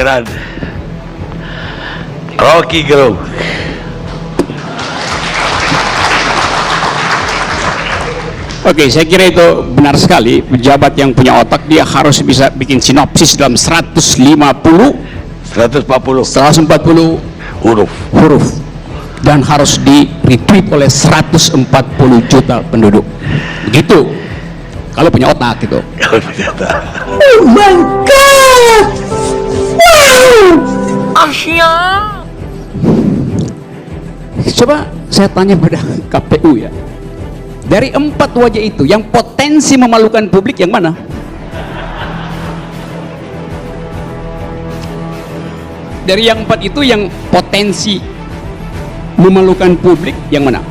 kanan. Rocky Gerung. Oke, saya kira itu benar sekali. Pejabat yang punya otak dia harus bisa bikin sinopsis dalam 140 huruf dan harus di-retweet oleh 140 juta penduduk. Begitu. Kalau punya otak gitu. Oh my god! Wow! Asia. Coba saya tanya pada KPU ya. Dari 4 wajah itu, yang potensi memalukan publik yang mana? Dari yang 4 itu, yang potensi memalukan publik yang mana?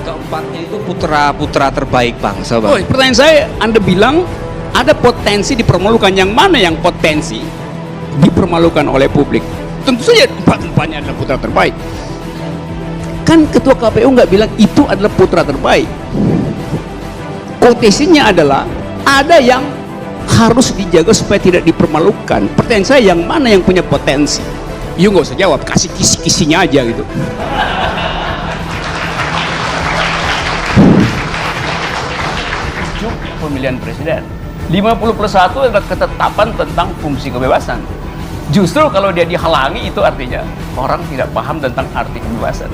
Keempatnya itu putra-putra terbaik bangsa, Bang. Oh, pertanyaan saya, Anda bilang ada potensi dipermalukan, yang mana yang potensi dipermalukan oleh publik? Tentu saja 4-empatnya adalah putra terbaik. Kan ketua KPU nggak bilang itu adalah putra terbaik. Quotasinya adalah ada yang harus dijaga supaya tidak dipermalukan. Pertanyaan saya, yang mana yang punya potensi? You nggak usah jawab, kasih kisi-kisinya aja gitu. Pemilihan presiden 50+1 adalah ketetapan tentang fungsi kebebasan. Justru kalau dia dihalangi, itu artinya orang tidak paham tentang arti kebebasan.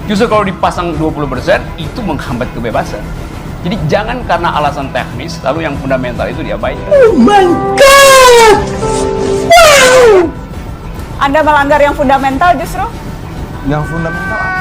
Justru kalau dipasang 20%, itu menghambat kebebasan. Jadi jangan karena alasan teknis lalu yang fundamental itu diabaikan. Oh my god! Wow! Anda melanggar yang fundamental justru? Yang fundamental apa?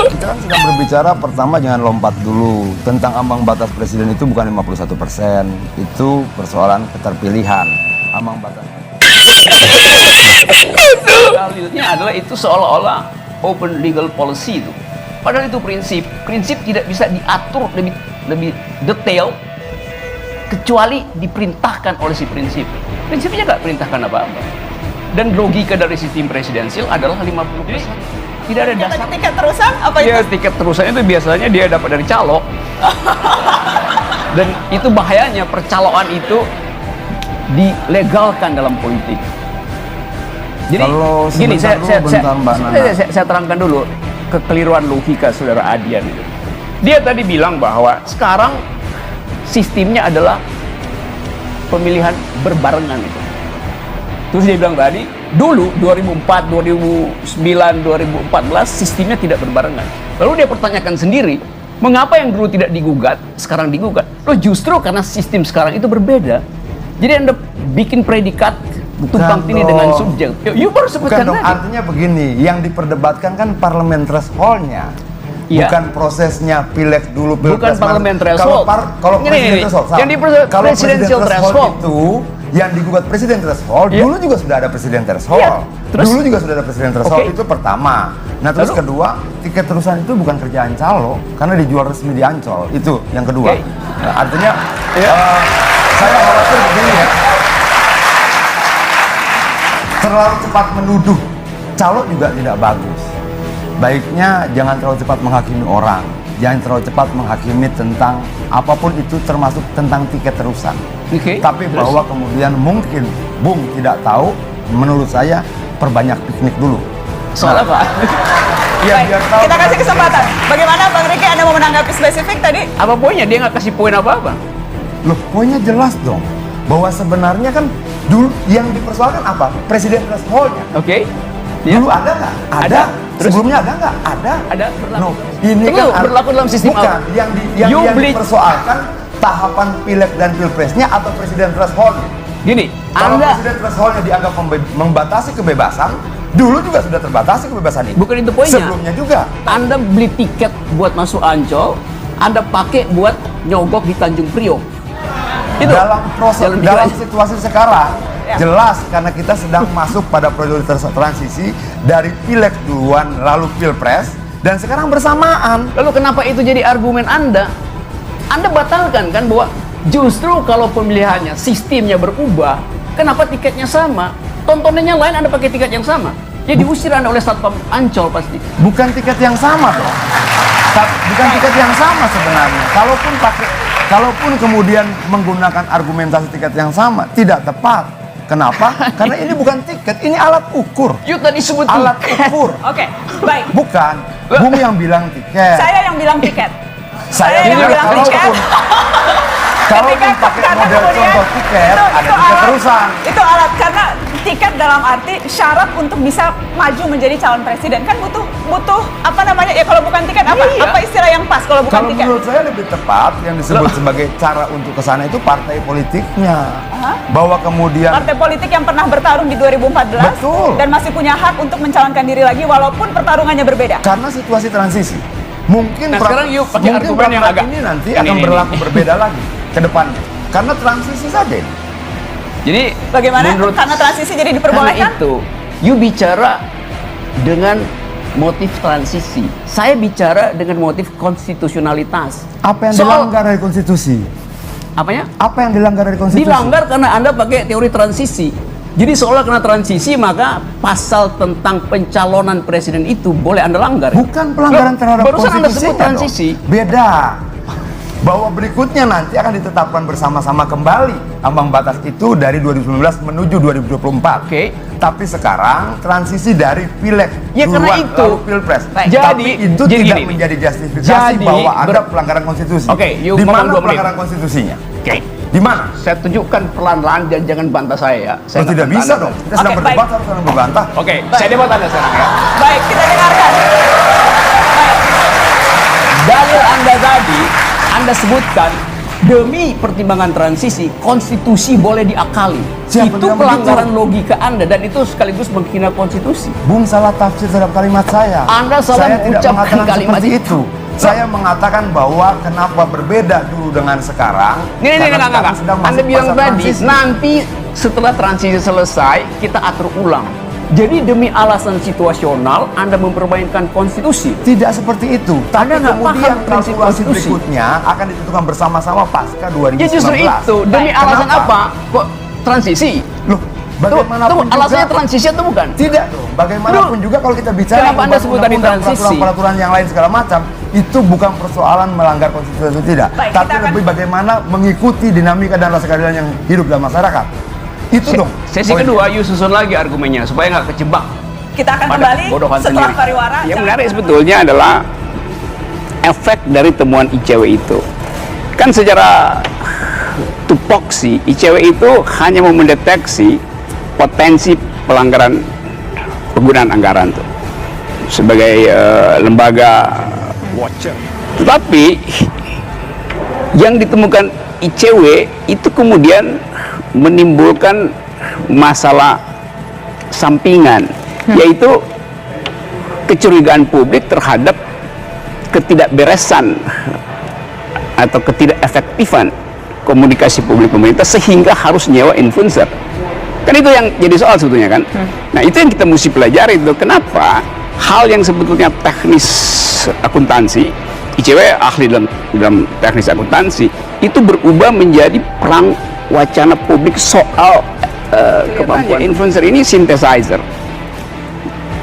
Kita kan sedang berbicara, pertama jangan lompat dulu. Tentang ambang batas presiden itu bukan 51%. Itu persoalan keterpilihan. Ambang batas. Dalilnya adalah itu seolah-olah open legal policy itu. Padahal itu prinsip tidak bisa diatur lebih detail kecuali diperintahkan oleh si prinsip. Prinsipnya nggak perintahkan apa-apa. Dan logika dari sistem presidensial adalah 50%. Tidak ada dasar. Tiket terusan apa itu? Ya, tiket terusan itu biasanya dia dapat dari calo. Dan itu bahayanya, percaloan itu dilegalkan dalam politik. Jadi Kalau gini, Mbak saya terangkan dulu kekeliruan logika saudara Adian itu. Dia tadi bilang bahwa sekarang sistemnya adalah pemilihan berbarengan itu. Terus dia bilang tadi, dulu 2004, 2009, 2014 sistemnya tidak berbarengan. Lalu dia pertanyakan sendiri, mengapa yang dulu tidak digugat, sekarang digugat? Loh, justru karena sistem sekarang itu berbeda. Jadi Anda bikin predikat tumpang tindih dengan subjek. You baru sebutkan bukan dong, tadi. artinya begini, yang diperdebatkan kan parlemen threshold-nya. Iya. Bukan prosesnya pileg dulu, Bukan pilpres. parlemen threshold. Kalau presiden threshold, yang di presidential threshold itu yang digugat presiden threshold, Iya. dulu juga sudah ada presiden threshold. Iya. Terus? Dulu juga sudah ada presiden threshold, Oke. itu pertama. Nah, terus Lalu? kedua, tiket terusan itu bukan kerjaan calo, karena dijual resmi di Ancol. Itu yang kedua. Oke. Nah, artinya Iya. saya khawatir begini ya. Terlalu cepat menuduh calo juga tidak bagus. Baiknya jangan terlalu cepat menghakimi orang. Jangan terlalu cepat menghakimi tentang apapun itu, termasuk tentang tiket terusan. Oke, Tapi terus? bahwa kemudian mungkin Bung tidak tahu, menurut saya perbanyak piknik dulu. Soal apa? Ya, Baik, biar tahu. kita kasih kesempatan. Bagaimana Bang Riki, Anda mau menanggapi spesifik tadi? Apa poinnya? Dia nggak kasih poin apa-apa. Loh, poinnya jelas dong. Bahwa sebenarnya kan dulu yang dipersoalkan apa? Presiden threshold-nya. Oke. Ya. Dulu ada nggak? Ada. Terus? Sebelumnya ada nggak? Ada. Ada, berlaku. No, ini Tunggu, kan berlaku dalam sistem bukan apa? yang You beli- dipersoalkan tahapan pileg dan pilpresnya atau presiden threshold. Gini, Kalau Anda presiden threshold-nya dianggap membatasi kebebasan, dulu juga sudah terbatasi kebebasan itu. bukan itu poinnya. Sebelumnya juga. Anda beli tiket buat masuk Ancol, Anda pakai buat nyogok di Tanjung Priok. Itu Dalam proses, jalan dalam pikirannya. situasi sekarang, jelas karena kita sedang masuk pada periode transisi dari pileg duluan lalu pilpres dan sekarang bersamaan. Lalu kenapa itu jadi argumen Anda? Anda batalkan kan bahwa justru kalau pemilihannya, sistemnya berubah, kenapa tiketnya sama? Tontonannya lain, Anda pakai tiket yang sama. Ya diusir Anda oleh Satpam Ancol pasti. Bukan tiket yang sama dong. Bukan tiket yang sama sebenarnya. Kalaupun kemudian menggunakan argumentasi tiket yang sama, tidak tepat. Kenapa? Karena ini bukan tiket, ini alat ukur. Yuk tadi sebut Alat tiket. ukur. Oke, baik. Bukan. Bumi yang bilang tiket. Saya yang bilang tiket. Saya yang bilang bilang tiket. kalaupun pakai Karena model kemudian contoh tiket, ada itu tiket alat- terusan. Itu alat, karena tiket dalam arti syarat untuk bisa maju menjadi calon presiden kan butuh apa namanya ya, kalau bukan tiket apa Iya. apa istilah yang pas kalau bukan Kalau tiket? menurut saya lebih tepat yang disebut sebagai cara untuk kesana itu partai politiknya. Bahwa kemudian Partai politik yang pernah bertarung di 2014 Betul. dan masih punya hak untuk mencalonkan diri lagi walaupun pertarungannya berbeda. karena situasi transisi. Mungkin Nah, sekarang yuk pakai mungkin argumen yang peraturan agak- ini nanti ini, akan ini. berlaku berbeda lagi ke depannya. Karena transisi saja ini. Jadi Bagaimana? menurut Karena transisi jadi karena diperbolehkan? itu, you bicara dengan motif transisi. Saya bicara dengan motif konstitusionalitas. Apa yang Soal- dilanggar dari konstitusi? Apanya? Apa yang dilanggar dari konstitusi? Dilanggar karena Anda pakai teori transisi. Jadi seolah kena transisi maka pasal tentang pencalonan presiden itu boleh Anda langgar. Bukan pelanggaran Loh, terhadap barusan Anda konstitusi. sebut transisi. Beda. Bahwa berikutnya nanti akan ditetapkan bersama-sama kembali ambang batas itu dari 2019 menuju 2024. Oke. Tapi sekarang transisi dari pileg Ya, karena duluan, itu. lalu pilpres. Baik. Tapi Jadi- itu jadi tidak gini. menjadi justifikasi Jadi bahwa ada pelanggaran konstitusi. Oke, yuk di ngomong mana 2 menit. pelanggaran konstitusinya? Oke. Di mana? Saya tunjukkan pelan-pelan dan jangan bantah saya ya. Saya Oh, tidak nggak bisa bantah dong. Anda. Kita sedang Oke, berdebat, baik. harus sedang berbantah. Oke, saya debat Anda sekarang ya. Baik, kita dengarkan. Dalil Anda tadi, Anda sebutkan demi pertimbangan transisi, konstitusi boleh diakali. Siapa Itu bilang pelanggaran begitu? logika Anda dan itu sekaligus menghina konstitusi. Bung salah tafsir terhadap kalimat saya. Anda salah Saya tidak mengucapkan mengatakan kalimat seperti itu. Saya mengatakan bahwa kenapa berbeda dulu dengan sekarang. Ini karena enggak. sekarang sedang Anda masuk bilang masa tadi, transisi. nanti setelah transisi selesai, kita atur ulang. Jadi demi alasan situasional, Anda mempermainkan konstitusi. Tidak seperti itu. Tapi Anda nggak kemudian paham prinsip kalkulasi konstitusi. berikutnya akan ditentukan bersama-sama pasca 2019. Ya justru itu, demi Baik, alasan kenapa? apa? Kok transisi? Loh, bagaimanapun Tuh, alasannya juga transisi atau bukan? tidak dong. Bagaimanapun Loh, juga kalau kita bicara kenapa Anda sebut tadi undang-undang, transisi? peraturan-peraturan yang lain segala macam, itu bukan persoalan melanggar konstitusi atau tidak, Baik, tapi kita akan- lebih bagaimana mengikuti dinamika dan rasa keadilan yang hidup dalam masyarakat. Itu dong. Sesi poinnya. kedua, you susun lagi argumennya supaya nggak kejebak Kita akan pada kembali kebodohan setelah sendiri. pariwara. Yang Jangan- menarik sebetulnya adalah efek dari temuan ICW itu. Kan secara tupoksi, ICW itu hanya mau mendeteksi potensi pelanggaran penggunaan anggaran tuh sebagai lembaga watcher. Tetapi yang ditemukan ICW itu kemudian menimbulkan masalah sampingan, yaitu kecurigaan publik terhadap ketidakberesan atau ketidakefektifan komunikasi publik pemerintah sehingga harus nyewa influencer. Kan itu yang jadi soal sebetulnya kan. Nah itu yang kita mesti pelajari itu kenapa hal yang sebetulnya teknis akuntansi, ICW ahli dalam teknis akuntansi, itu berubah menjadi perang wacana publik soal kemampuan influencer ini synthesizer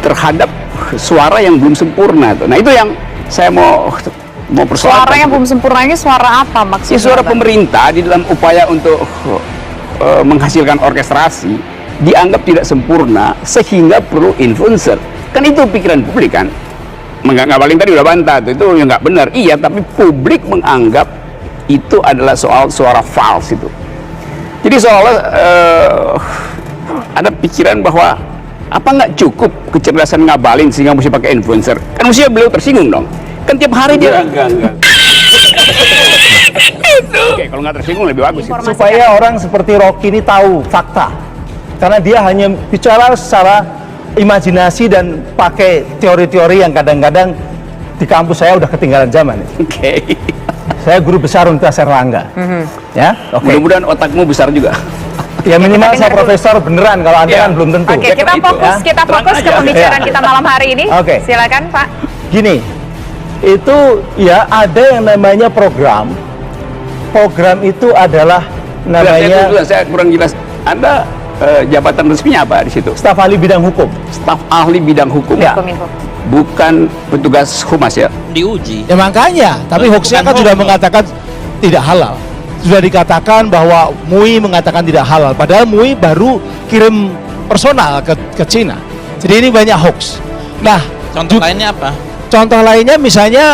terhadap suara yang belum sempurna tuh. Nah itu yang saya mau persoalkan. Suara yang belum sempurna ini suara apa maksudnya? Ya, suara pemerintah di dalam upaya untuk menghasilkan orkestrasi dianggap tidak sempurna sehingga perlu influencer. Kan itu pikiran publik kan. Nggak paling tadi udah bantah tuh, itu yang nggak benar. Iya, tapi publik menganggap itu adalah soal suara false itu. Jadi seolah ada pikiran bahwa apa nggak cukup kecerdasan ngabalin sehingga mesti pakai influencer? Kan mestinya beliau tersinggung dong. Kan tiap hari dia enggak. Oke, kalau nggak tersinggung lebih bagus. Itu. Supaya orang seperti Rocky ini tahu fakta, karena dia hanya bicara secara imajinasi dan pakai teori-teori yang kadang-kadang di kampus saya udah ketinggalan zaman. Oke. Saya guru besar Universitas Erlangga, ya. Oke. Mudah-mudahan otakmu besar juga. Ya minimal saya profesor beneran, kalau anda Iya. kan belum tentu. Oke, kita Itu, fokus, ya. kita Terang fokus ke aja. pembicaraan Ya. kita malam hari ini. Oke. Silakan Pak. Gini, itu ya ada yang namanya program. Program itu adalah namanya Saya kurang jelas. Anda jabatan resminya apa di situ? Staf ahli bidang hukum. Staf ahli bidang hukum. Ya. Kominfo. Bukan petugas humas ya. Diuji. Ya makanya, tapi hoaxnya kan sudah mengatakan tidak halal. Sudah dikatakan bahwa MUI mengatakan tidak halal. Padahal MUI baru kirim personal ke Cina. Jadi ini banyak hoax. Nah, Contoh lainnya apa? contoh lainnya misalnya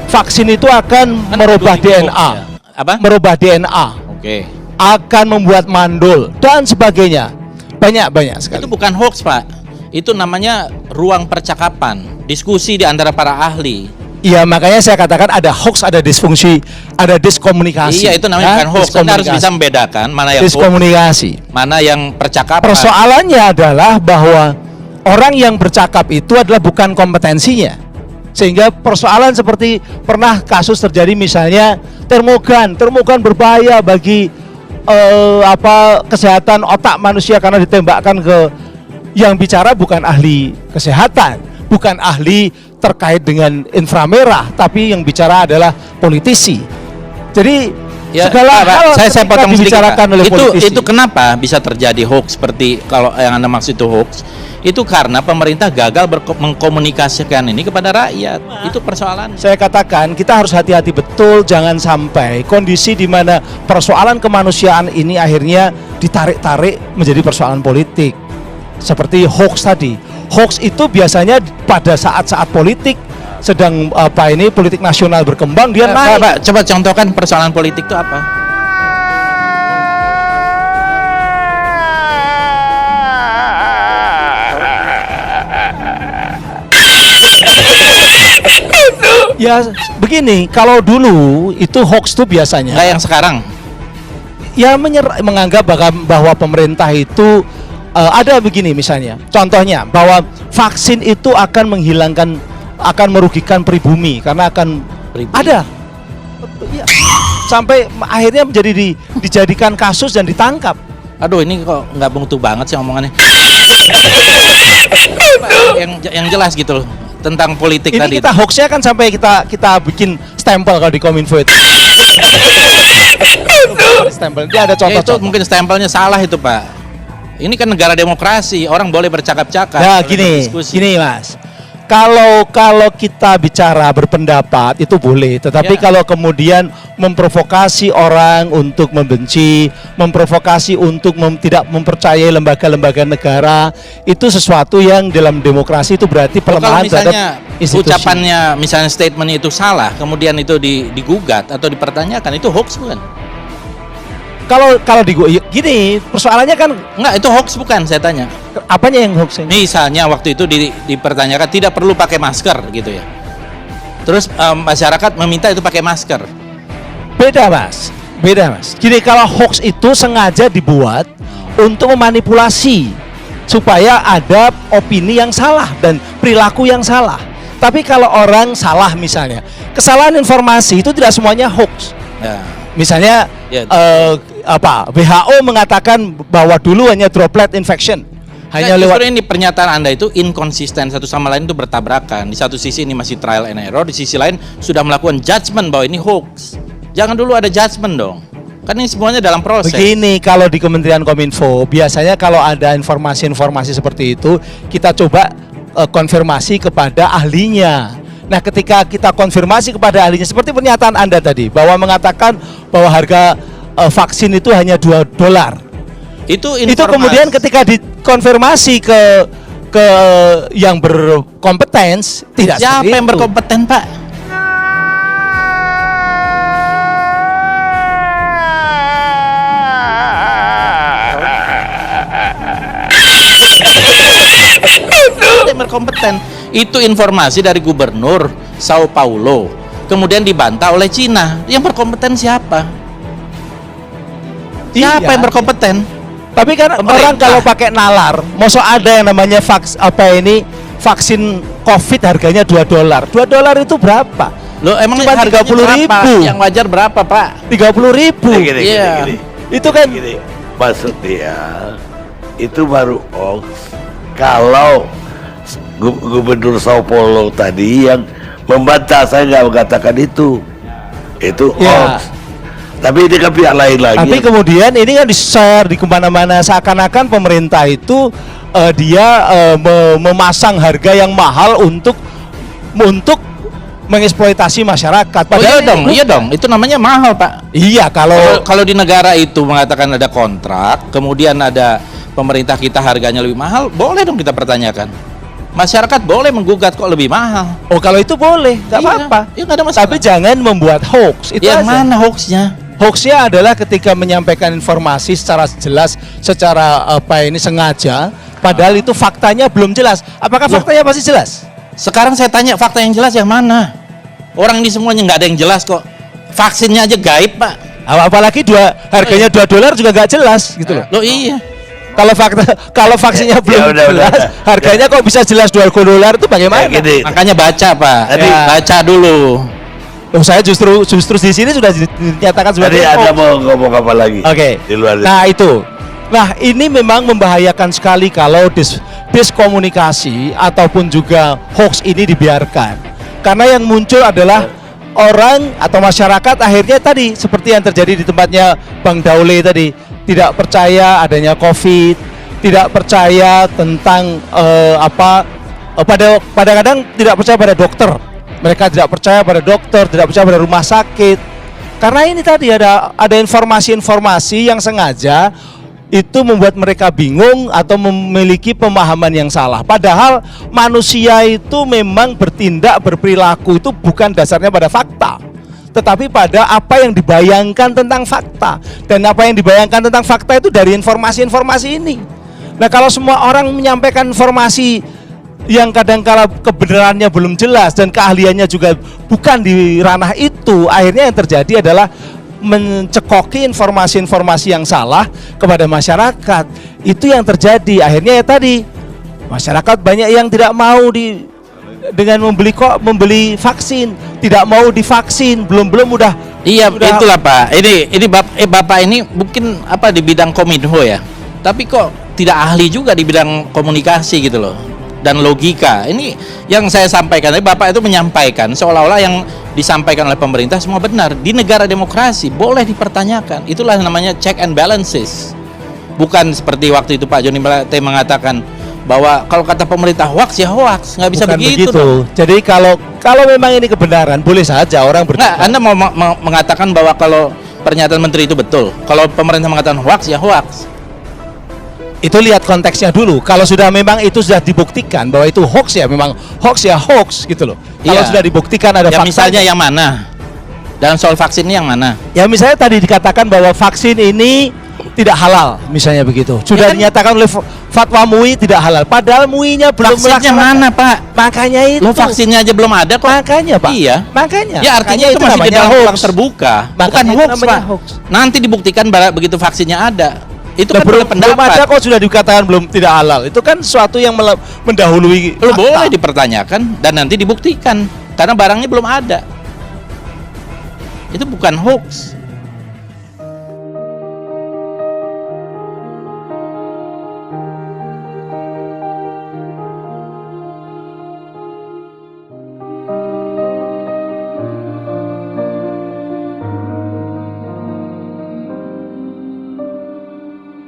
vaksin itu akan Kan merubah dulu hoax DNA. ya. Apa? Merubah DNA. Oke. Akan membuat mandul dan sebagainya. Banyak sekali. Itu bukan hoax, Pak. Itu namanya ruang percakapan, diskusi di antara para ahli. Iya, makanya saya katakan ada hoax, ada disfungsi, ada diskomunikasi. Iya, itu namanya bukan hoax. Anda harus Diskomunikasi. bisa membedakan mana yang hoax, Diskomunikasi. mana yang percakapan. Persoalannya adalah bahwa orang yang bercakap itu adalah bukan kompetensinya. Sehingga persoalan seperti pernah kasus terjadi misalnya termogan berbahaya bagi kesehatan otak manusia karena ditembakkan ke yang bicara bukan ahli kesehatan, bukan ahli terkait dengan inframerah, tapi yang bicara adalah politisi. Jadi Ya, segala Pak, hal saya potong sedikit, dibicarakan Pak. oleh politisi. Itu kenapa bisa terjadi hoax seperti kalau yang Anda maksud itu hoax? Itu karena pemerintah gagal mengkomunikasikan ini kepada rakyat. Itu persoalan. Saya katakan kita harus hati-hati betul, jangan sampai kondisi di mana persoalan kemanusiaan ini akhirnya ditarik-tarik menjadi persoalan politik. Seperti hoax tadi. Hoax itu biasanya pada saat-saat politik sedang politik nasional berkembang dia naik. Pak, coba contohkan persoalan politik itu apa? Ya begini, kalau dulu itu hoax tuh biasanya Enggak yang sekarang. ya menganggap bahwa pemerintah itu ada begini misalnya. Contohnya bahwa vaksin itu akan merugikan pribumi karena akan Pribumi. ada. Iya. Sampai akhirnya dijadikan kasus dan ditangkap. Aduh, ini kok nggak mutu banget sih omongannya. yang jelas gitu loh tentang politik Ini tadi. kita hoaxnya kan sampai kita bikin stempel kalau di Kominfo itu. Stempel. Dia ada Itu contoh-contoh. mungkin stempelnya salah itu, Pak. Ini kan negara demokrasi, orang boleh bercakap-cakap. Ya boleh berdiskusi. gini Mas. Kalau kita bicara berpendapat itu boleh, tetapi Ya. kalau kemudian memprovokasi orang untuk membenci, memprovokasi untuk tidak mempercayai lembaga-lembaga negara, itu sesuatu yang dalam demokrasi itu berarti Kalau pelemahan terhadap misalnya institusi. ucapannya, misalnya statementnya itu salah, kemudian itu digugat atau dipertanyakan, itu hoax bukan? Kalau gini, persoalannya kan Enggak, itu hoax bukan, saya tanya. apanya yang hoax ini? Misalnya waktu itu dipertanyakan tidak perlu pakai masker gitu ya. Terus masyarakat meminta itu pakai masker. Beda mas. Gini, kalau hoax itu sengaja dibuat untuk memanipulasi supaya ada opini yang salah dan perilaku yang salah. Tapi kalau orang salah misalnya, kesalahan informasi itu tidak semuanya hoax. Ya. Misalnya Ya. WHO mengatakan bahwa dulu hanya droplet infection, hanya Justru lewat. ini pernyataan Anda itu inkonsisten, satu sama lain itu bertabrakan. Di satu sisi ini masih trial and error, di sisi lain sudah melakukan judgment bahwa ini hoax. Jangan dulu ada judgment dong. Kan ini semuanya dalam proses. Begini, kalau di Kementerian Kominfo biasanya kalau ada informasi-informasi seperti itu kita coba konfirmasi kepada ahlinya. Nah, ketika kita konfirmasi kepada ahlinya seperti pernyataan Anda tadi bahwa mengatakan bahwa harga vaksin itu hanya $2. Itu Itu kemudian ketika dikonfirmasi ke yang berkompetens tidak siapa seperti yang itu. berkompeten, Pak? Yang berkompeten itu informasi dari gubernur Sao Paulo, kemudian dibantah oleh Cina. Yang berkompeten siapa? Siapa Iya. yang berkompeten? Tapi kan Pemerintah. orang kalau pakai nalar, masa ada yang namanya vaksin COVID harganya $2. $2 itu berapa? Loh, emang Cuma harganya 30.000. berapa? Yang wajar berapa, Pak? 30.000. Iya. Itu kan Gini, maksud dia itu baru hoax kalau Gubernur Sao Paulo tadi yang membantah, saya nggak mengatakan itu Ya. hoax. Tapi ini kan pihak lain lagi. Tapi kemudian ini kan di-share di kemana-mana seakan-akan pemerintah itu dia memasang harga yang mahal untuk mengeksploitasi masyarakat. Oh iya Padahal dong, iya dong. Itu namanya mahal, Pak. Iya, Kalau di negara itu mengatakan ada kontrak, kemudian ada pemerintah kita harganya lebih mahal, boleh dong kita pertanyakan. Masyarakat boleh menggugat kok lebih mahal. oh kalau itu boleh, nggak Iya, apa-apa. iya, nggak ada masalah. Tapi jangan membuat hoax. Itu Yang aja. mana hoaxnya? Hoaxnya adalah ketika menyampaikan informasi secara jelas, secara sengaja, padahal itu faktanya belum jelas. Apakah faktanya pasti jelas? Sekarang saya tanya fakta yang jelas yang mana? Orang ini semuanya nggak ada yang jelas kok. Vaksinnya aja gaib, Pak. Apalagi harganya $2 juga nggak jelas gitu loh. Loh iya. Kalau vaksinnya belum jelas, harganya kok bisa jelas $2 itu bagaimana? Gini, Makanya baca, Pak. Tadi Baca dulu. Oh, saya justru di sini sudah dinyatakan tadi sebagai Anda hoax. mau ngomong apa lagi? Oke. Di luar itu. Nah itu. Nah ini memang membahayakan sekali kalau diskomunikasi ataupun juga hoax ini dibiarkan. Karena yang muncul adalah orang atau masyarakat akhirnya tadi seperti yang terjadi di tempatnya Bang Daule tadi, tidak percaya adanya COVID, tidak percaya tentang pada kadang tidak percaya pada dokter. Mereka tidak percaya pada dokter, tidak percaya pada rumah sakit. Karena ini tadi ada informasi-informasi yang sengaja itu membuat mereka bingung atau memiliki pemahaman yang salah. Padahal manusia itu memang berperilaku itu bukan dasarnya pada fakta, tetapi pada apa yang dibayangkan tentang fakta. Dan apa yang dibayangkan tentang fakta itu dari informasi-informasi ini. Nah kalau semua orang menyampaikan informasi yang kadang-kala kebenarannya belum jelas dan keahliannya juga bukan di ranah itu, akhirnya yang terjadi adalah mencekoki informasi-informasi yang salah kepada masyarakat. Itu yang terjadi. Akhirnya ya tadi masyarakat banyak yang tidak mau dengan membeli vaksin, tidak mau divaksin, belum udah. Iya, itulah Pak. Ini Bapak ini mungkin di bidang Kominfo ya. Tapi kok tidak ahli juga di bidang komunikasi gitu loh. Dan logika. Ini yang saya sampaikan, Bapak itu menyampaikan seolah-olah yang disampaikan oleh pemerintah semua benar. Di negara demokrasi boleh dipertanyakan. Itulah namanya check and balances. Bukan seperti waktu itu Pak Joni Plate mengatakan bahwa kalau kata pemerintah hoax ya hoax, nggak bisa Bukan begitu. Dong. Jadi kalau memang ini kebenaran, boleh saja orang Nggak, Anda mau mengatakan bahwa kalau pernyataan menteri itu betul, kalau pemerintah mengatakan hoax ya hoax. Itu lihat konteksnya dulu. Kalau sudah memang itu sudah dibuktikan bahwa itu hoax ya memang hoax ya hoax gitu loh. Kalau sudah dibuktikan ada fakta. Misalnya yang mana? Dalam soal vaksin ini yang mana? Ya misalnya tadi dikatakan bahwa vaksin ini tidak halal, misalnya begitu. Sudah dinyatakan oleh fatwa MUI tidak halal. Padahal MUI-nya belum vaksinnya mana, Pak? Makanya itu. Lo vaksinnya aja belum ada kok. Makanya, Pak. Iya. Makanya. Ya artinya itu masih di dalam ruang terbuka. Bukan hoax, Pak. Nanti dibuktikan begitu vaksinnya ada. Itu kan belum pendapat. ada kok sudah dikatakan belum tidak halal. Itu kan sesuatu yang mendahului. Lo boleh dipertanyakan dan nanti dibuktikan karena barangnya belum ada. Itu bukan hoax.